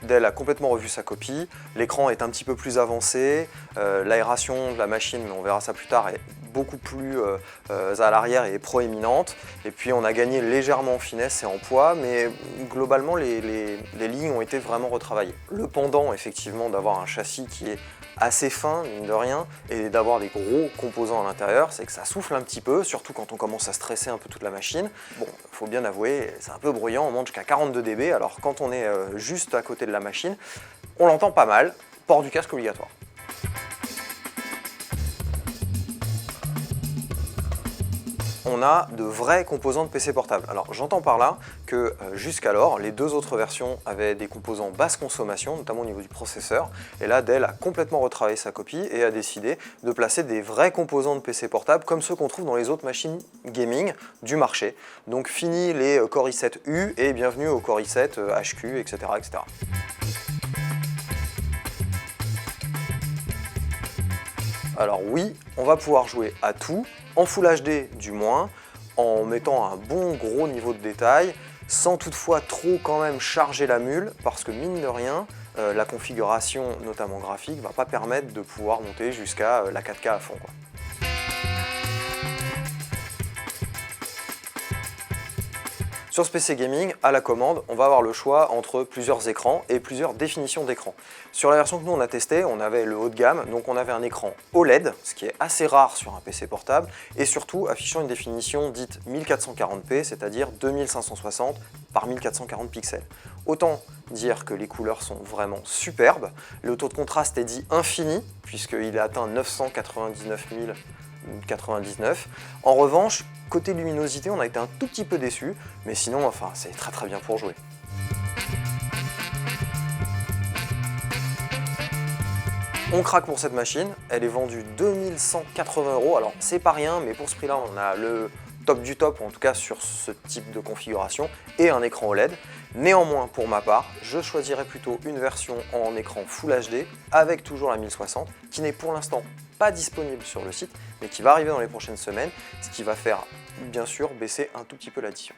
Dell a complètement revu sa copie, l'écran est un petit peu plus avancé, l'aération de la machine, on verra ça plus tard, est beaucoup plus à l'arrière et proéminente. Et puis on a gagné légèrement en finesse et en poids, mais globalement les lignes ont été vraiment retravaillées. Le pendant effectivement d'avoir un châssis qui est assez fin, mine de rien, et d'avoir des gros composants à l'intérieur, c'est que ça souffle un petit peu, surtout quand on commence à stresser un peu toute la machine. Bon, il faut bien avouer, c'est un peu bruyant, on monte jusqu'à 42 dB, alors quand on est juste à côté de la machine, on l'entend pas mal, port du casque obligatoire. On a de vrais composants de PC portable. Alors j'entends par là que jusqu'alors, les deux autres versions avaient des composants basse consommation, notamment au niveau du processeur. Et là, Dell a complètement retravaillé sa copie et a décidé de placer des vrais composants de PC portable comme ceux qu'on trouve dans les autres machines gaming du marché. Donc fini les Core i7U et bienvenue au Core i7 HQ, etc. etc. Alors oui, on va pouvoir jouer à tout, en Full HD du moins, en mettant un bon gros niveau de détail, sans toutefois trop quand même charger la mule, parce que mine de rien, la configuration, notamment graphique, ne va pas permettre de pouvoir monter jusqu'à la 4K à fond, quoi. Sur ce PC gaming, à la commande, on va avoir le choix entre plusieurs écrans et plusieurs définitions d'écran. Sur la version que nous on a testée, on avait le haut de gamme, donc on avait un écran OLED, ce qui est assez rare sur un PC portable, et surtout affichant une définition dite 1440p, c'est-à-dire 2560 par 1440 pixels. Autant dire que les couleurs sont vraiment superbes, le taux de contraste est dit infini, puisqu'il a atteint 999 099. En revanche, côté luminosité, on a été un tout petit peu déçu, mais sinon, enfin, c'est très bien pour jouer. On craque pour cette machine, elle est vendue 2180 €, alors c'est pas rien, mais pour ce prix-là, on a le top du top, en tout cas sur ce type de configuration, et un écran OLED. Néanmoins, pour ma part, je choisirais plutôt une version en écran Full HD, avec toujours la 1060, qui n'est pour l'instant pas disponible sur le site, mais qui va arriver dans les prochaines semaines, ce qui va faire bien sûr baisser un tout petit peu l'addition.